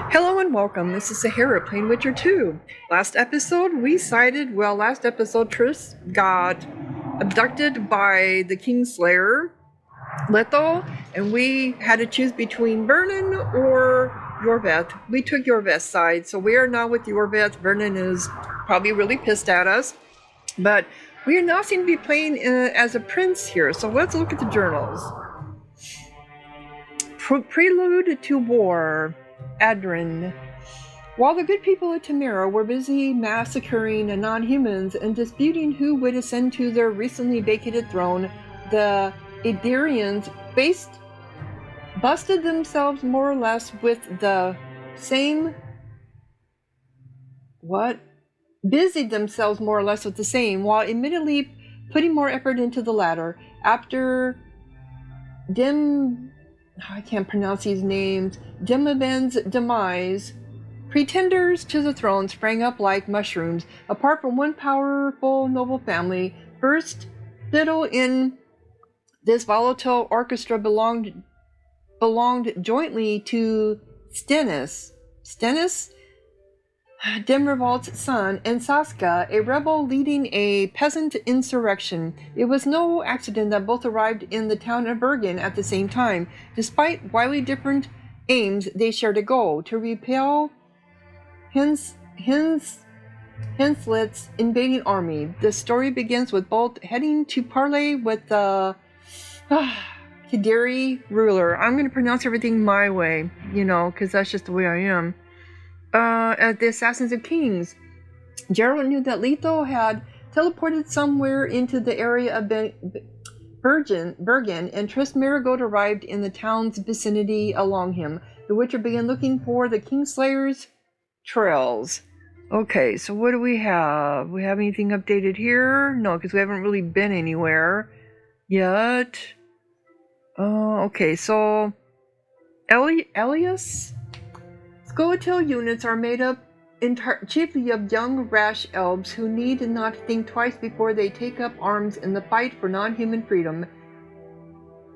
Hello and welcome. This is Sahara playing Witcher 2. Last episode, Triss got abducted by the Kingslayer, Lethal, and we had to choose between Vernon or Yorveth. We took Yorveth's side, so we are now with Yorveth. Vernon is probably really pissed at us, but we are now seem to be playing as a prince here, so let's look at the journals. Prelude to War. Adrin. While the good people of Tamara were busy massacring non-humans and disputing who would ascend to their recently vacated throne, the Idarians busted themselves more or less with the same... Busied themselves more or less with the same, while admittedly putting more effort into the latter. After I can't pronounce these names. Demaben's demise, pretenders to the throne sprang up like mushrooms. Apart from one powerful noble family, first fiddle in this volatile orchestra belonged jointly to Stennis, Demrevolt's son, and Saska, a rebel leading a peasant insurrection. It was no accident that both arrived in the town of Bergen at the same time. Despite widely different aims, they shared a goal: to repel Henselt's invading army. The story begins with both heading to parley with the Kidiri ruler. I'm going to pronounce everything my way, because that's just the way I am. At the Assassins of Kings. Geralt knew that Lethal had teleported somewhere into the area of Bergen, and Triss Marigold arrived in the town's vicinity along him. The Witcher began looking for the Kingslayer's trails. Okay, so what do we have? We have anything updated here? No, because we haven't really been anywhere yet. Okay, so Elias? Scoia'tael units are made up chiefly of young, rash elves who need not think twice before they take up arms in the fight for non-human freedom.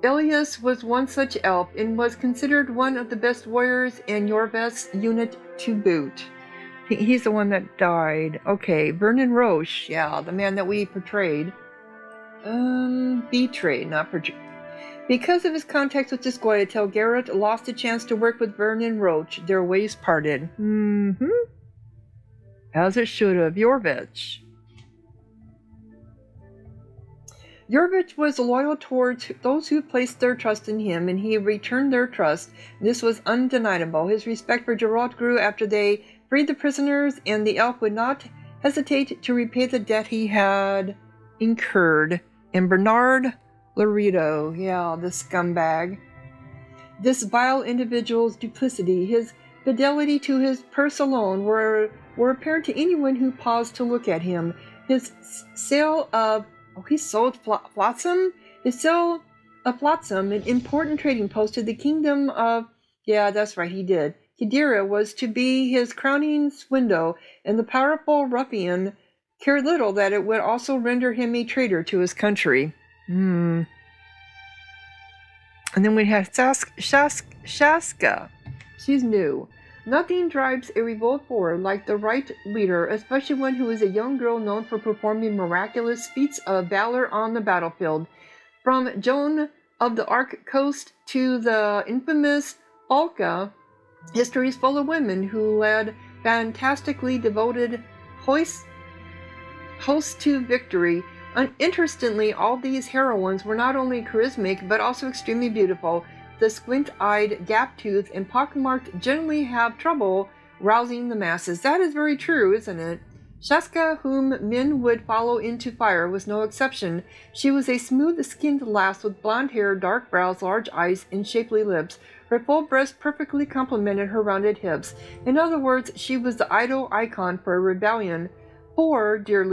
Elias was one such elf and was considered one of the best warriors in Yorveth's unit to boot. He's the one that died. Okay, Vernon Roche, the man that we portrayed. Betrayed, not portrayed. Because of his contacts with the Scoia'tael, Geralt lost a chance to work with Vernon Roche. Their ways parted. As it should have. Yorveth was loyal towards those who placed their trust in him, and he returned their trust. This was undeniable. His respect for Geralt grew after they freed the prisoners, and the elf would not hesitate to repay the debt he had incurred. And Bernard Laredo, the scumbag. This vile individual's duplicity, his fidelity to his purse alone were apparent to anyone who paused to look at him. His sale of he sold Flotsam? His sale of Flotsam, an important trading post to the kingdom of that's right, he did. Kidira was to be his crowning swindle, and the powerful ruffian cared little that it would also render him a traitor to his country. And then we have Shaska. She's new. Nothing drives a revolt forward like the right leader, especially one who is a young girl known for performing miraculous feats of valor on the battlefield. From Joan of the Arc Coast to the infamous Falca, history is full of women who led fantastically devoted hosts to victory. Interestingly, all these heroines were not only charismatic, but also extremely beautiful. The squint-eyed, gap-toothed, and pockmarked generally have trouble rousing the masses. That is very true, isn't it? Shaska, whom men would follow into fire, was no exception. She was a smooth-skinned lass with blonde hair, dark brows, large eyes, and shapely lips. Her full breast perfectly complemented her rounded hips. In other words, she was the idol icon for a rebellion. For, dear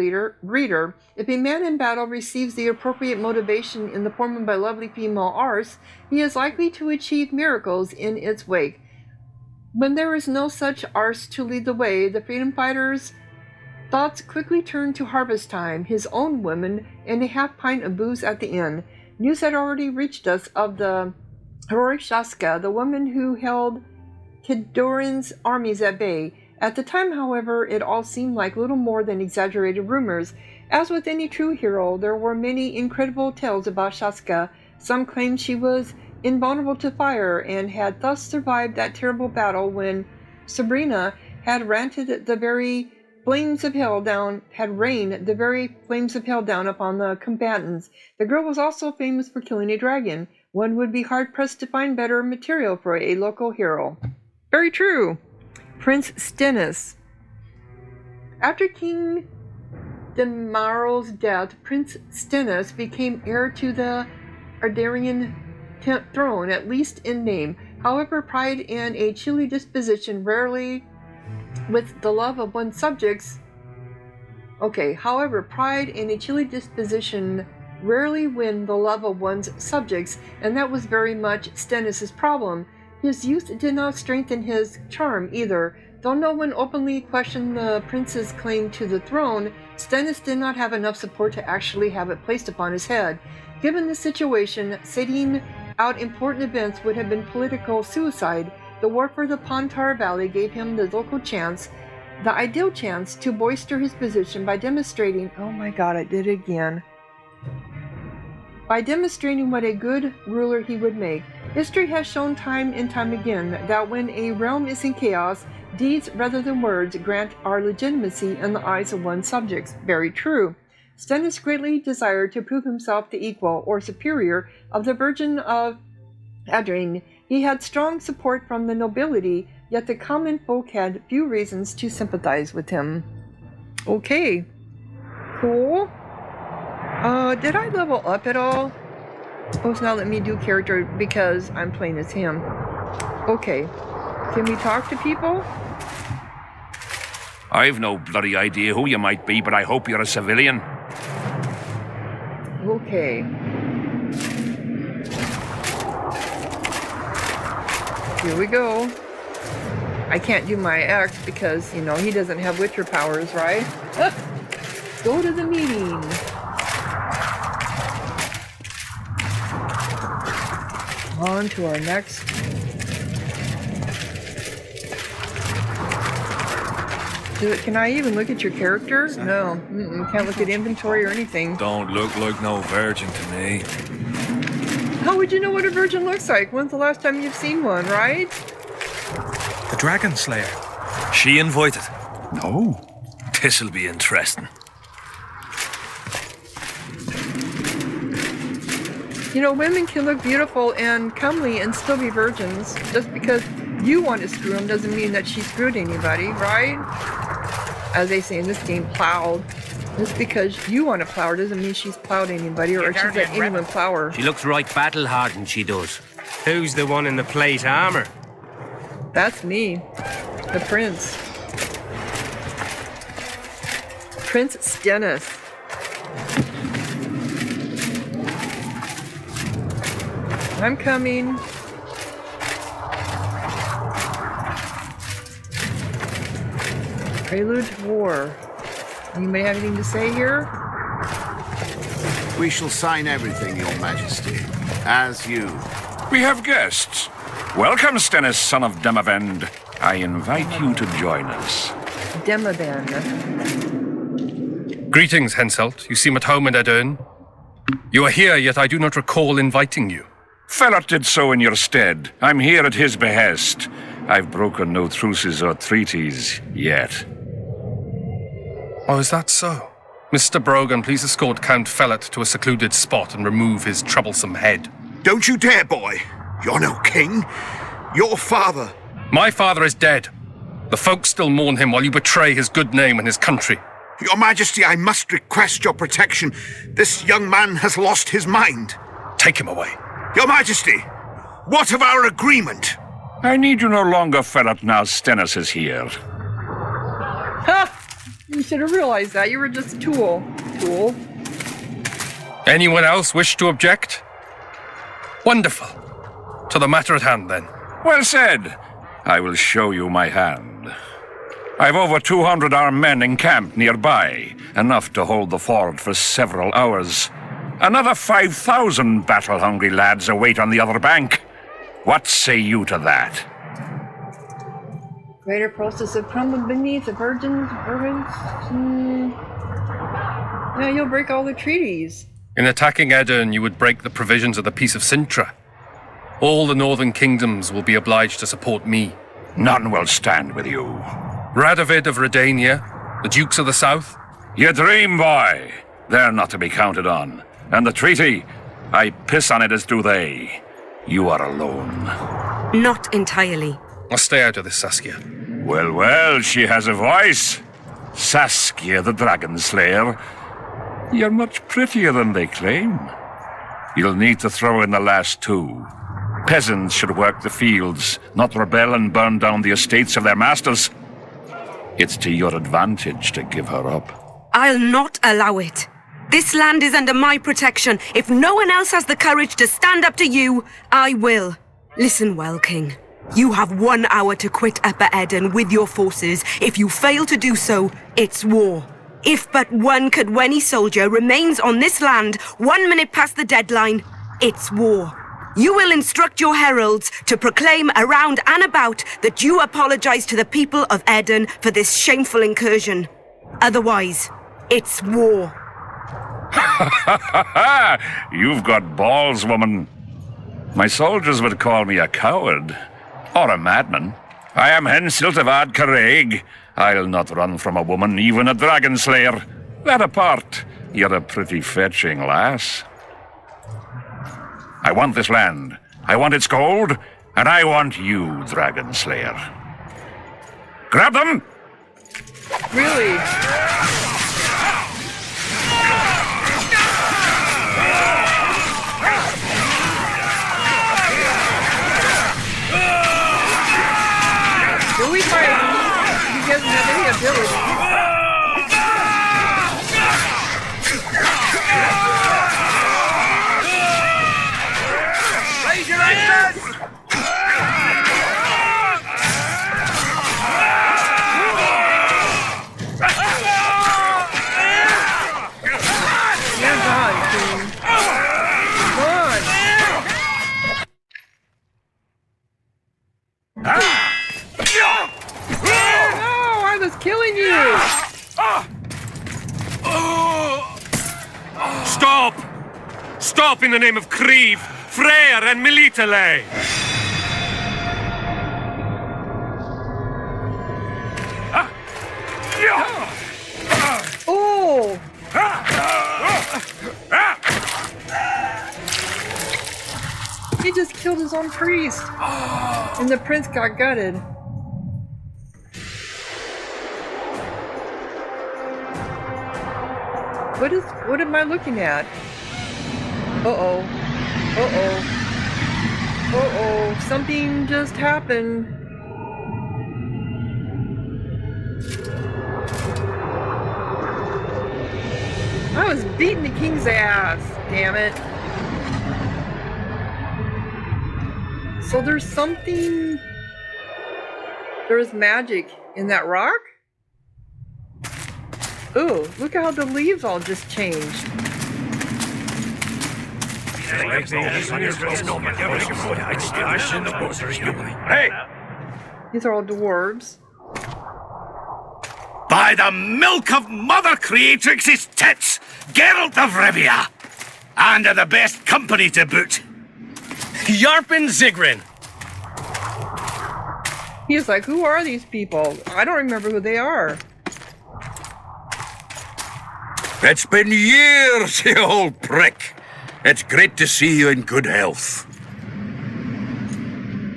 reader, if a man in battle receives the appropriate motivation in the form of a lovely female arse, he is likely to achieve miracles in its wake. When there is no such arse to lead the way, the freedom fighters' thoughts quickly turned to harvest time, his own women, and a half-pint of booze at the inn. News had already reached us of the heroic Shaska, the woman who held Kidoran's armies at bay. At the time, however, it all seemed like little more than exaggerated rumors. As with any true hero, there were many incredible tales about Shaska. Some claimed she was invulnerable to fire and had thus survived that terrible battle when Sabrina had rained the very flames of hell down upon the combatants. The girl was also famous for killing a dragon. One would be hard-pressed to find better material for a local hero. Very true. Prince Stennis. After King Demaral's death, Prince Stennis became heir to the Ardarian throne, at least in name. However, pride and a chilly disposition rarely with the love of one's subjects. However, pride and a chilly disposition rarely win the love of one's subjects, and that was very much Stennis' problem. His youth did not strengthen his charm either. Though no one openly questioned the prince's claim to the throne, Stennis did not have enough support to actually have it placed upon his head. Given the situation, sitting out important events would have been political suicide. The war for the Pontar Valley gave him the ideal chance to bolster his position by demonstrating, oh my god, I did it again. By demonstrating what a good ruler he would make. History has shown time and time again that when a realm is in chaos, deeds rather than words grant our legitimacy in the eyes of one's subjects. Very true. Stennis greatly desired to prove himself the equal or superior of the Virgin of Adrien. He had strong support from the nobility, yet the common folk had few reasons to sympathize with him. Okay. Cool. Did I level up at all? Oh, it's not letting me do character because I'm playing as him. Okay. Can we talk to people? I've no bloody idea who you might be, but I hope you're a civilian. Okay. Here we go. I can't do my X because, he doesn't have Witcher powers, right? Go to the meeting. On to our next. Can I even look at your character? No. Can't look at inventory or anything. Don't look like no virgin to me. How would you know what a virgin looks like? When's the last time you've seen one, right? The Dragon Slayer. She invited? No. This'll be interesting. Women can look beautiful and comely and still be virgins. Just because you want to screw them doesn't mean that she screwed anybody, right? As they say in this game, plowed. Just because you want to plow her doesn't mean she's plowed anybody or she's let anyone plow her. She looks right battle-hardened, she does. Who's the one in the plate armor? That's me. The prince. Prince Stennis. I'm coming. Prelude to War. Anybody have anything to say here? We shall sign everything, Your Majesty. As you. We have guests. Welcome, Stennis, son of Demavend. I invite you to join us. Demavend. Greetings, Henselt. You seem at home in Adern. You are here, yet I do not recall inviting you. Felot did so in your stead. I'm here at his behest. I've broken no truces or treaties yet. Oh, is that so? Mr. Brogan, please escort Count Felot to a secluded spot and remove his troublesome head. Don't you dare, boy. You're no king. Your father. My father is dead. The folk still mourn him while you betray his good name and his country. Your Majesty, I must request your protection. This young man has lost his mind. Take him away. Your Majesty, what of our agreement? I need you no longer, Felot, now Stennis is here. Ha! You should have realized that. You were just a tool. Tool. Anyone else wish to object? Wonderful. To the matter at hand, then. Well said. I will show you my hand. I've over 200 armed men encamped nearby, enough to hold the fort for several hours. Another 5,000 battle-hungry lads await on the other bank. What say you to that? Greater process of crumbling beneath the virgins. Yeah, you'll break all the treaties. In attacking Edirne, you would break the provisions of the Peace of Sintra. All the northern kingdoms will be obliged to support me. None will stand with you. Radovid of Redania, the Dukes of the South. You dream, boy. They're not to be counted on. And the treaty, I piss on it as do they. You are alone. Not entirely. I'll stay out of this, Saskia. Well, well, she has a voice. Saskia the Dragon Slayer. You're much prettier than they claim. You'll need to throw in the last two. Peasants should work the fields, not rebel and burn down the estates of their masters. It's to your advantage to give her up. I'll not allow it. This land is under my protection. If no one else has the courage to stand up to you, I will. Listen well, King. You have 1 hour to quit Upper Edirne with your forces. If you fail to do so, it's war. If but one Cadweni soldier remains on this land 1 minute past the deadline, it's war. You will instruct your heralds to proclaim around and about that you apologize to the people of Edirne for this shameful incursion. Otherwise, it's war. You've got balls, woman. My soldiers would call me a coward. Or a madman. I am Henselt of Ad Caraig. I'll not run from a woman, even a dragon slayer. That apart, you're a pretty fetching lass. I want this land. I want its gold. And I want you, dragon slayer. Grab them! Really? Do we fight him? He doesn't have any ability. Raise your axes! Stand on, King. Come on. No, I was killing you. Stop! Stop in the name of Creve, Freyr and Militale! Oh! He just killed his own priest. And the prince got gutted. What am I looking at? Uh-oh. Uh-oh. Uh-oh. Something just happened. I was beating the king's ass. Damn it. So there's something... There's magic in that rock? Ooh, look how the leaves all just changed. Hey! These are all dwarves. By the milk of Mother Creatrix's tits, Geralt of Rivia! And of the best company to boot. Yarpin Zigrin! He's like, who are these people? I don't remember who they are. It's been years, you old prick. It's great to see you in good health.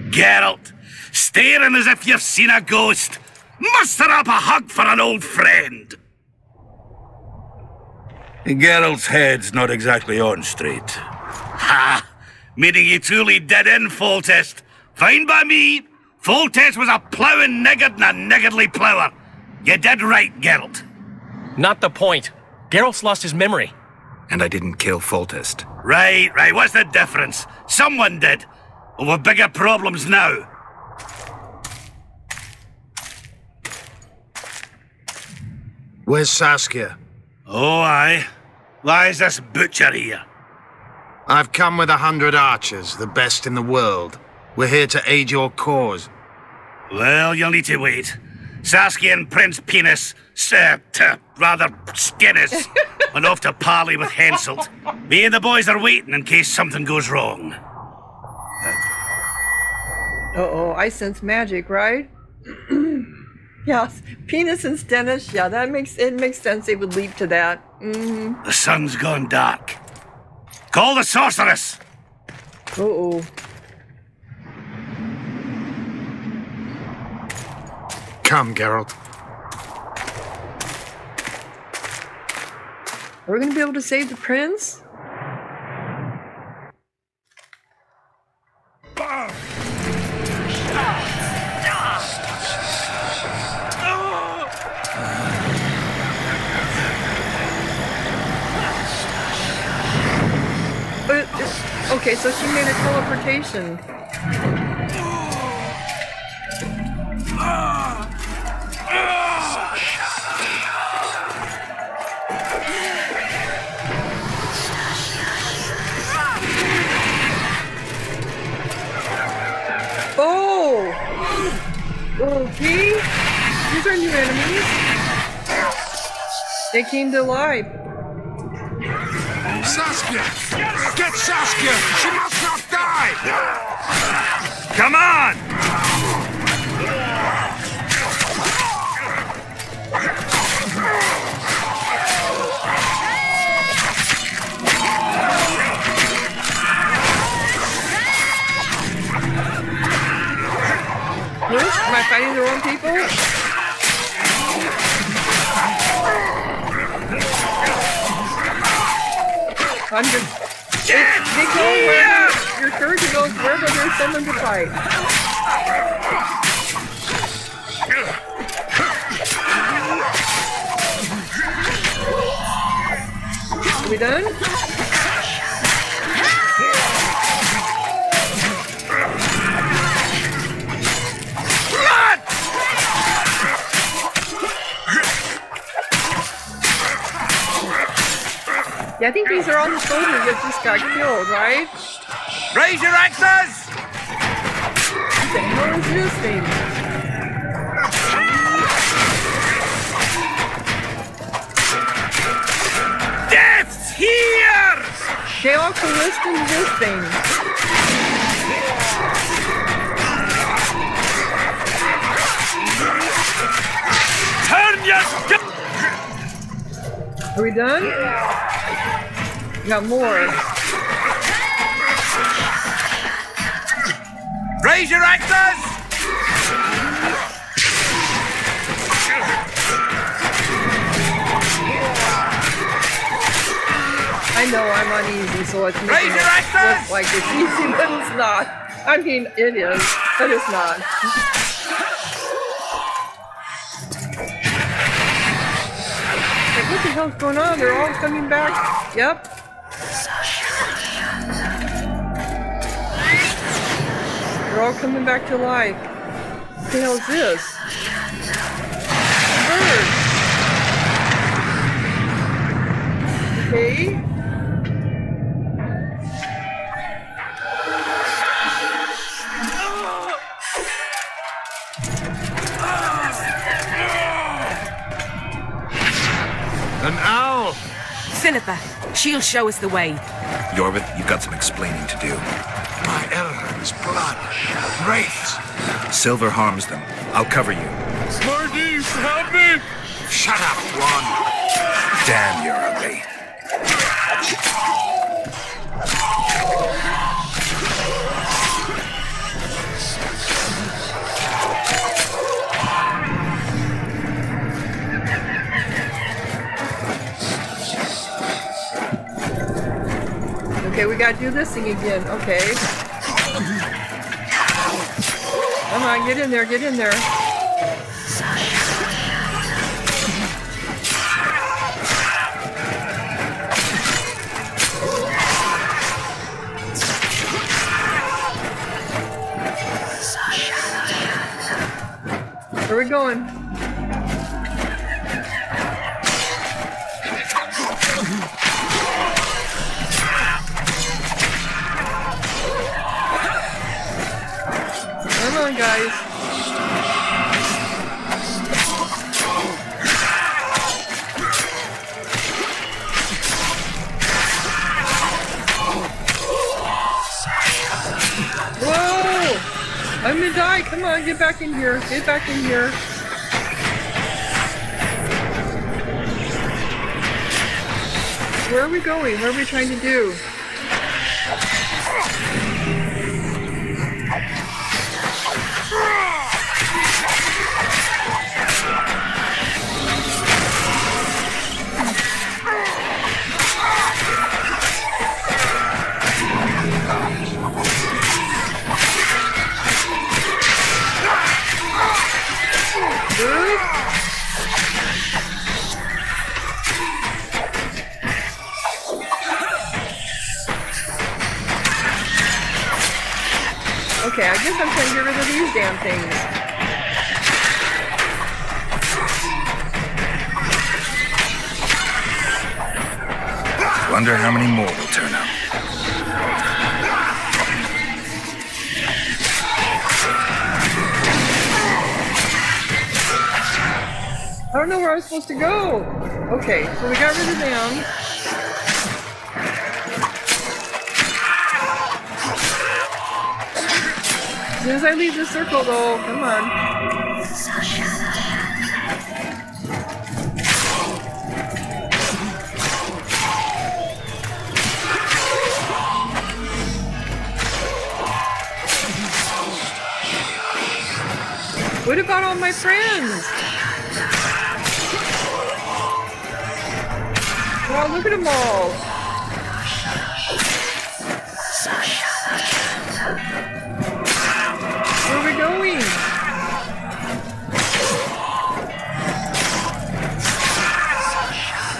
Geralt, staring as if you've seen a ghost. Muster up a hug for an old friend. Geralt's head's not exactly on straight. Ha! Meaning you truly did in Foltest. Fine by me. Foltest was a ploughing niggard and a niggardly plougher. You did right, Geralt. Not the point. Geralt's lost his memory. And I didn't kill Foltest. Right. What's the difference? Someone did. Well, we've bigger problems now. Where's Saskia? Oh, aye. Why's this butcher here? I've come with 100 archers, the best in the world. We're here to aid your cause. Well, you'll need to wait. Saskia and Prince Penis, rather Skinnis, went off to parley with Henselt. Me and the boys are waiting in case something goes wrong. Uh-oh, I sense magic, right? Yes, Penis and Stennis. Yeah, that makes sense. They would leap to that. Mm-hmm. The sun's gone dark. Call the sorceress! Uh-oh. Come, Geralt. Are we gonna be able to save the prince? Okay, so she made a teleportation. Oh! Okay. These are new enemies. They came to life. Saskia! Get Saskia! She must not die! Come on! Am I fighting the wrong people? I'm just... They go wherever your character goes, wherever there's someone to fight. Are we done? Yeah, I think these are all the soldiers that just got killed, right? Raise your axes! What the hell is this thing? Death's here! They all coalesced into this thing. Turn your... Are we done? We got more. Raise your axes! I know I'm uneasy, so it's making Raise your it axes! look like it's easy, but it's not. I mean, it is, but it's not. Like, what the hell's going on? They're all coming back. Yep. They're all coming back to life. What the hell is this? Bird. Okay. An owl! Philippa, she'll show us the way. Yorvith, you've got some explaining to do. My Elrond's blood. Wraiths! Silver harms them. I'll cover you. Smarties, help me! Shut up, one. Damn, you're ugly. Okay, we gotta do this thing again. Okay. Come on, get in there, get in there. Where are we going? Come on, guys. on, get back in here. Get back in here. Where are we going? What are we trying to do? Okay, I guess I'm trying to get rid of these damn things. Wonder how many more will turn up. I don't know where I'm supposed to go. Okay, so we got rid of them. As soon as I leave the circle, though, come on. What about all my friends? Wow, look at them all. Where are we going?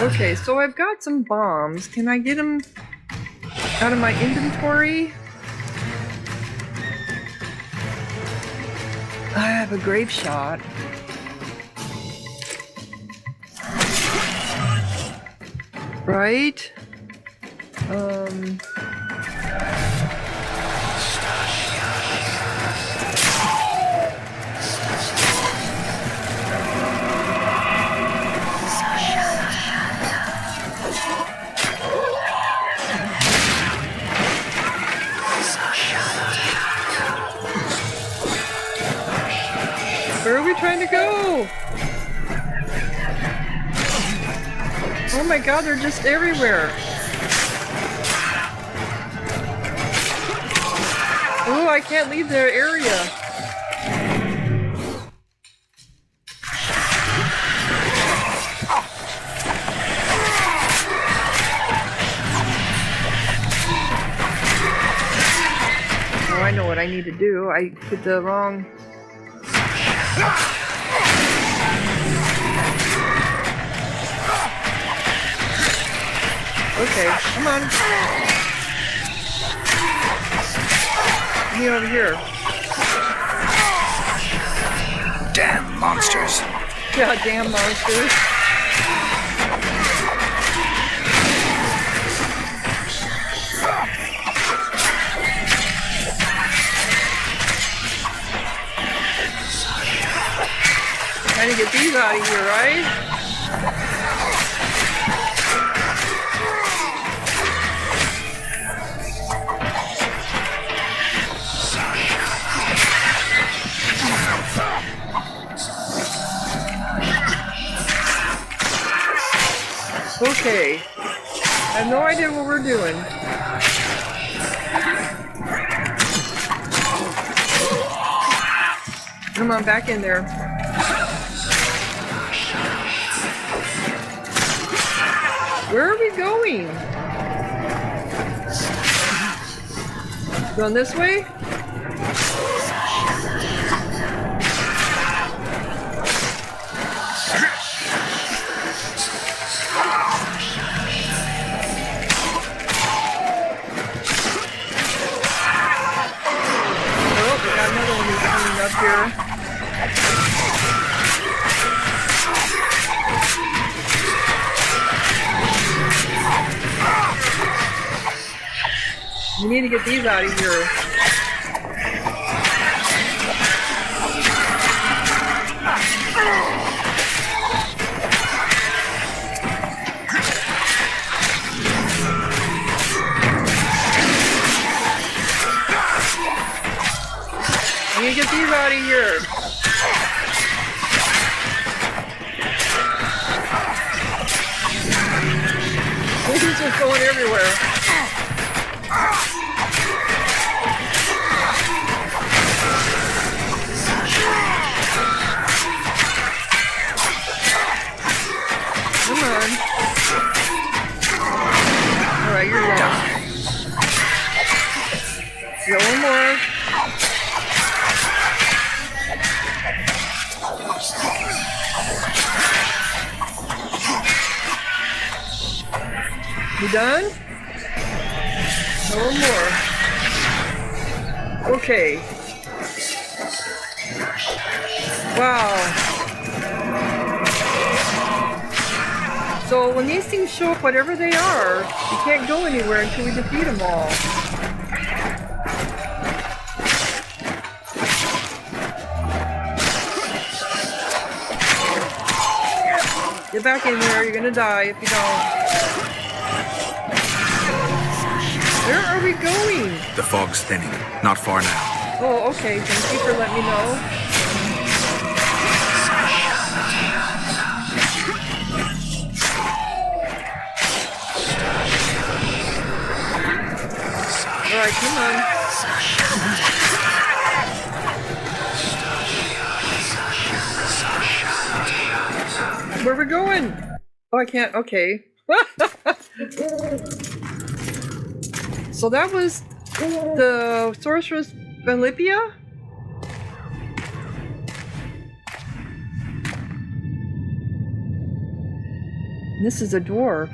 Okay, so I've got some bombs. Can I get them out of my inventory? I have a grape shot. Right? Where are we trying to go? Oh my god, they're just everywhere. Oh, I can't leave their area. Oh, I know what I need to do. I put the wrong... Okay, come on. Me over here. Damn monsters. Yeah, damn monsters. Trying to get these out of here, right? Okay, I have no idea what we're doing. Come on, back in there. Where are we going? Going this way? Up here. We need to get these out of here. We need to get these out of here. going everywhere. Come on. Alright, you're done. You got one more. You done? No more. Okay. Wow. So when these things show up, whatever they are, you can't go anywhere until we defeat them all. Get back in there, you're gonna die if you don't. Where are we going? The fog's thinning. Not far now. Oh, okay. Thank you for letting me know. Alright, come on. Where are we going? Oh, I can't. Okay. So that was the sorceress Philippia? This is a dwarf.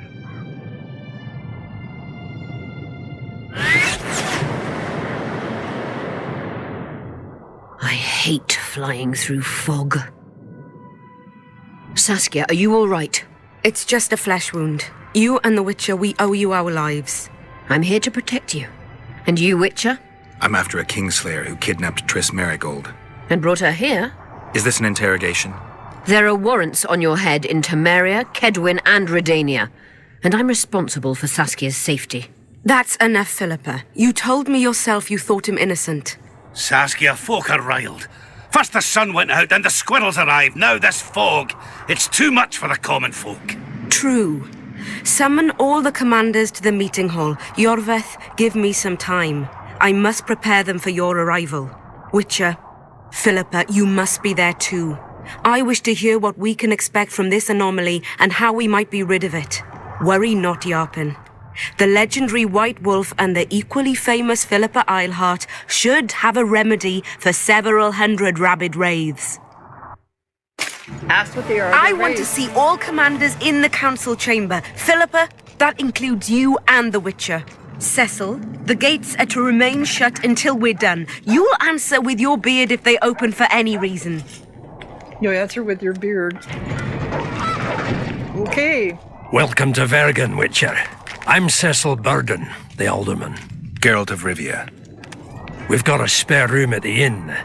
I hate flying through fog. Saskia, are you all right? It's just a flesh wound. You and the Witcher, we owe you our lives. I'm here to protect you. And you, Witcher? I'm after a Kingslayer who kidnapped Triss Marigold. And brought her here? Is this an interrogation? There are warrants on your head in Temeria, Kedwin, and Redania. And I'm responsible for Saskia's safety. That's enough, Philippa. You told me yourself you thought him innocent. Saskia, folk are riled. First the sun went out, then the squirrels arrived. Now this fog. It's too much for the common folk. True. Summon all the commanders to the meeting hall. Yorveth, give me some time. I must prepare them for your arrival. Witcher, Philippa, you must be there too. I wish to hear what we can expect from this anomaly and how we might be rid of it. Worry not, Yarpin. The legendary White Wolf and the equally famous Philippa Eilhart should have a remedy for several hundred rabid wraiths. Ask what they are. I want to see all commanders in the council chamber. Philippa, that includes you and the Witcher. Cecil, the gates are to remain shut until we're done. You'll answer with your beard if they open for any reason. You'll answer with your beard. Okay. Welcome to Vergen, Witcher. I'm Cecil Burden, the alderman. Geralt of Rivia. We've got a spare room at the inn.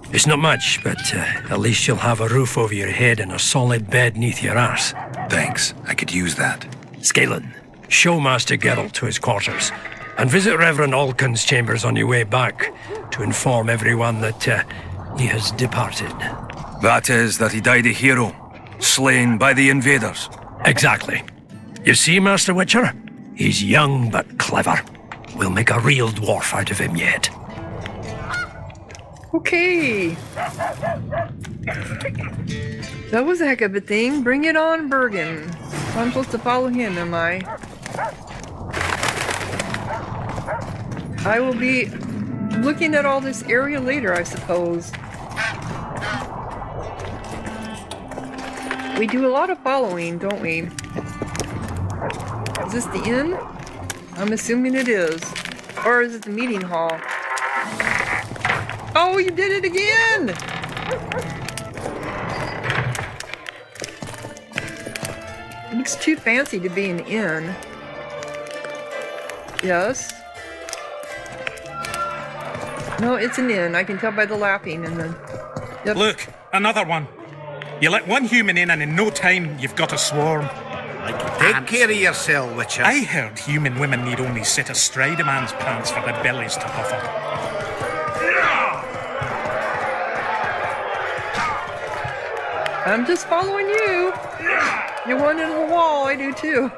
It's not much, but at least you'll have a roof over your head and a solid bed neath your arse. Thanks. I could use that. Scalen, show Master Geralt to his quarters, and visit Reverend Alkin's chambers on your way back to inform everyone that he has departed. That is, that he died a hero, slain by the invaders. Exactly. You see, Master Witcher? He's young but clever. We'll make a real dwarf out of him yet. Okay. That was a heck of a thing. Bring it on, Bergen. So I'm supposed to follow him, am I? I will be looking at all this area later, I suppose. We do a lot of following, don't we? Is this the inn? I'm assuming it is. Or is it the meeting hall? Oh, you did it again! It looks too fancy to be an inn. Yes. No, it's an inn. I can tell by the laughing and the... Yep. Look, another one. You let one human in and in no time you've got a swarm. Take care of yourself, Witcher. I heard human women need only sit astride a man's pants for their bellies to puff up. I'm just following you. You run into the wall, I do too.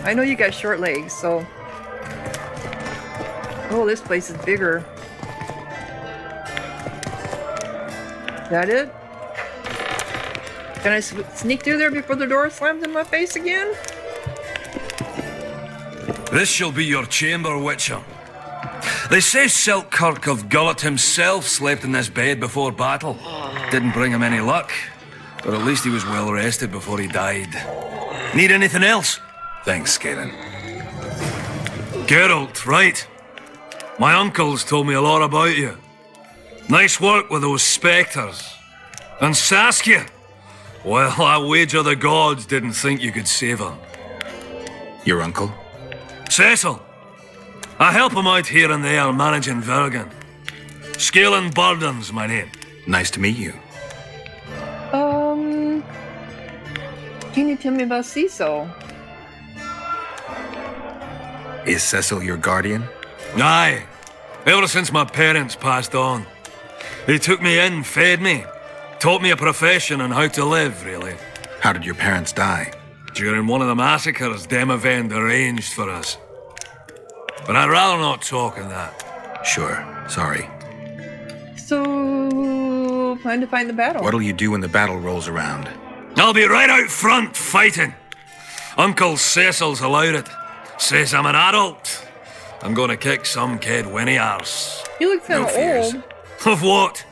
I know you got short legs, so... Oh, this place is bigger. Is that it? Can I sneak through there before the door slams in my face again? This shall be your chamber, Witcher. They say Selkirk of Gullet himself slept in this bed before battle. Didn't bring him any luck, but at least he was well rested before he died. Need anything else? Thanks, Galen. Geralt, right. My uncles told me a lot about you. Nice work with those spectres. And Saskia, well, I wager the gods didn't think you could save her. Your uncle? Cecil. I help him out here and there managing Vergen. Scaling Burden's my name. Nice to meet you. Can you tell me about Cecil? Is Cecil your guardian? Aye. Ever since my parents passed on. They took me in, fed me, taught me a profession and how to live, really. How did your parents die? During one of the massacres Demavend arranged for us. But I'd rather not talk on that. Sure. Sorry. So, plan to find the battle. What'll you do when the battle rolls around? I'll be right out front fighting. Uncle Cecil's allowed it. Says I'm an adult. I'm gonna kick some kid when he arse. You look kind of old. Of what?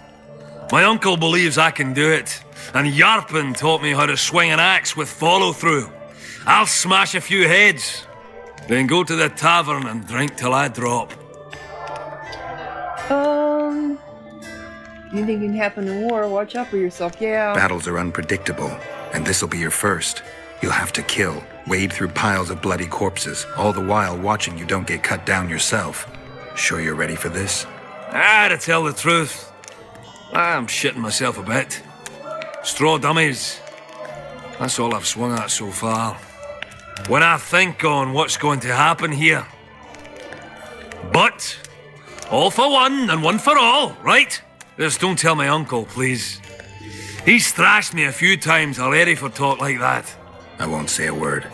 My uncle believes I can do it. And Yarpin taught me how to swing an axe with follow-through. I'll smash a few heads. Then go to the tavern and drink till I drop. Anything can happen in war. Watch out for yourself, yeah. Battles are unpredictable, and this'll be your first. You'll have to kill, wade through piles of bloody corpses, all the while watching you don't get cut down yourself. Sure you're ready for this? To tell the truth, I'm shitting myself a bit. Straw dummies. That's all I've swung at so far. When I think on what's going to happen here. But, all for one and one for all, right? Just don't tell my uncle, please. He's thrashed me a few times already for talk like that. I won't say a word.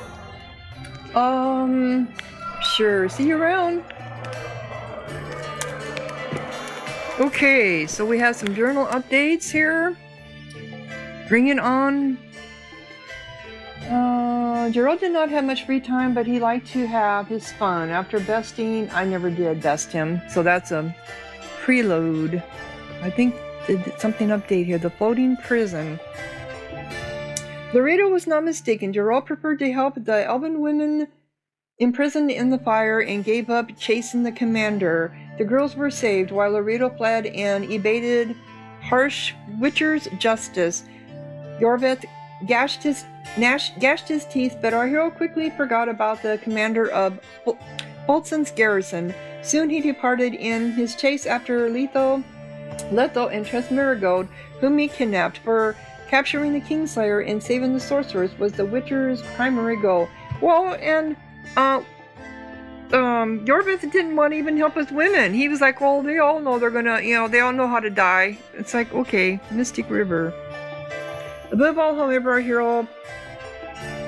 Sure. See you around. Okay, so we have some journal updates here. Bring it on. Geralt did not have much free time, but he liked to have his fun. After besting, I never did best him, so that's a preload. I think something update here. The floating prison. Laredo was not mistaken. Geralt preferred to help the elven women imprisoned in the fire and gave up chasing the commander. The girls were saved while Laredo fled and evaded harsh Witcher's justice. Yorveth gashed his teeth, but our hero quickly forgot about the commander of Boltson's garrison. Soon he departed in his chase after Letho and Tresmerigold, whom he kidnapped. For capturing the Kingslayer and saving the sorceress was the Witcher's primary goal. Well, and Yorvith didn't want to even help his women. He was like, well, they all know they're gonna, they all know how to die. It's like, okay, Mystic River. Above all, however, our hero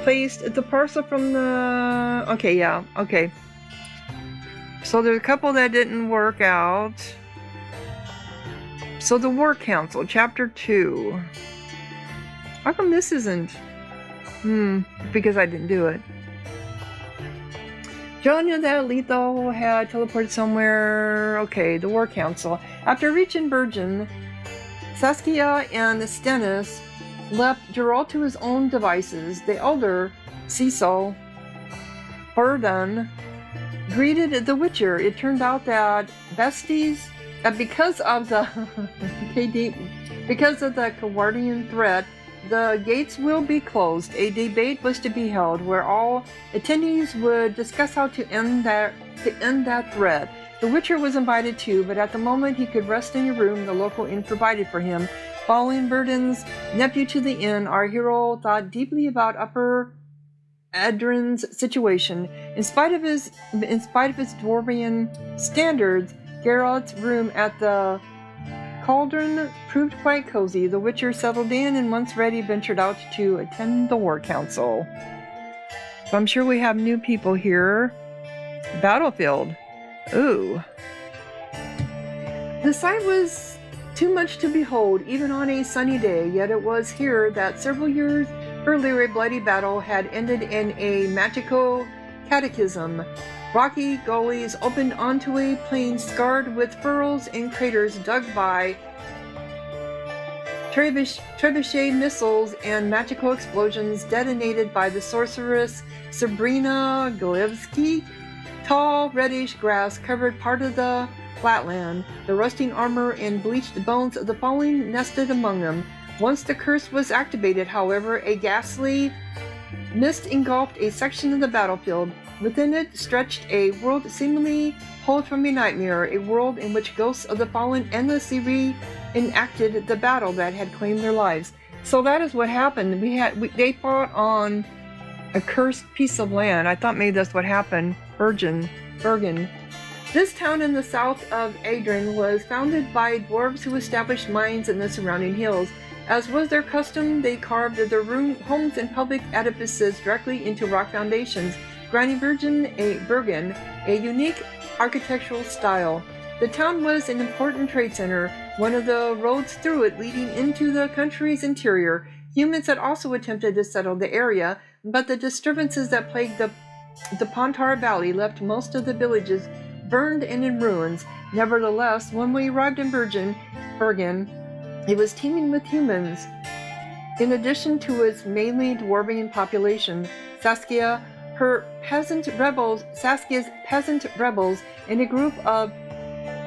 placed the parcel from the... Okay. So there's a couple that didn't work out. So the War Council, Chapter 2. How come this isn't? Because I didn't do it. John knew that Letho had teleported somewhere. Okay, the War Council. After reaching Bergen, Saskia and Stennis left Geralt to his own devices. The elder, Cecil Burden, greeted the Witcher. It turned out that besties, because of the Kawardian threat, the gates will be closed. A debate was to be held where all attendees would discuss how to end that threat. The Witcher was invited too, but at the moment he could rest in a room the local inn provided for him. Following Burden's nephew to the inn, our hero thought deeply about Upper Adrin's situation. In spite of his dwarvian standards, Geralt's room at the Cauldron proved quite cozy. The Witcher settled in and once ready ventured out to attend the War Council. So I'm sure we have new people here. Battlefield. Ooh. The sight was too much to behold, even on a sunny day, yet it was here that several years earlier a bloody battle had ended in a magical cataclysm. Rocky gullies opened onto a plain scarred with furrows and craters dug by trebuchet missiles and magical explosions detonated by the sorceress Sabrina Golevsky. Tall, reddish grass covered part of the flatland. The rusting armor and bleached bones of the fallen nested among them. Once the curse was activated, however, a ghastly mist engulfed a section of the battlefield. Within it stretched a world seemingly pulled from a nightmare, a world in which ghosts of the fallen endlessly reenacted the battle that had claimed their lives. So that is what happened. They fought on a cursed piece of land. I thought maybe that's what happened. Bergen. This town in the south of Adrian was founded by dwarves who established mines in the surrounding hills. As was their custom, they carved their homes and public edifices directly into rock foundations, granting Bergen a unique architectural style. The town was an important trade center, one of the roads through it leading into the country's interior. Humans had also attempted to settle the area, but the disturbances that plagued the Pontar Valley left most of the villages burned and in ruins. Nevertheless, when we arrived in Bergen, it was teeming with humans. In addition to its mainly dwarven population, Saskia's peasant rebels, and a group of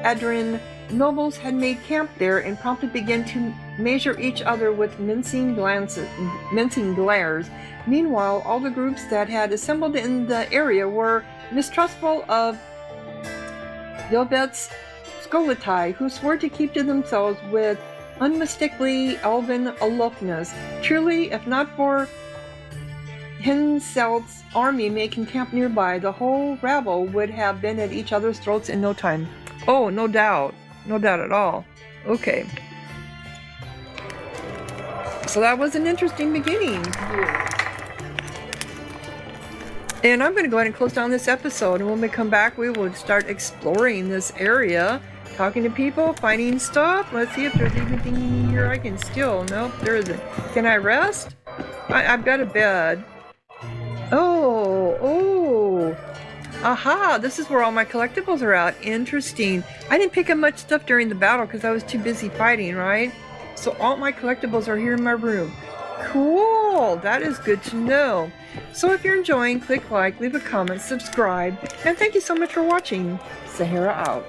Adrian nobles had made camp there and promptly began to measure each other with mincing glares. Meanwhile, all the groups that had assembled in the area were mistrustful of Yobet's Skolatai, who swore to keep to themselves with unmistakably elven aloofness. Truly, if not for Henselt's army making camp nearby, the whole rabble would have been at each other's throats in no time. Oh, no doubt. No doubt at all. Okay. So that was an interesting beginning. And I'm going to go ahead and close down this episode. And when we come back, we will start exploring this area. Talking to people, finding stuff. Let's see if there's anything here I can steal. Nope, there isn't. Can I rest? I've got a bed. Oh. Aha, this is where all my collectibles are at. Interesting. I didn't pick up much stuff during the battle because I was too busy fighting, right? So all my collectibles are here in my room. Cool, that is good to know. So if you're enjoying, click like, leave a comment, subscribe, and thank you so much for watching. Sahara out.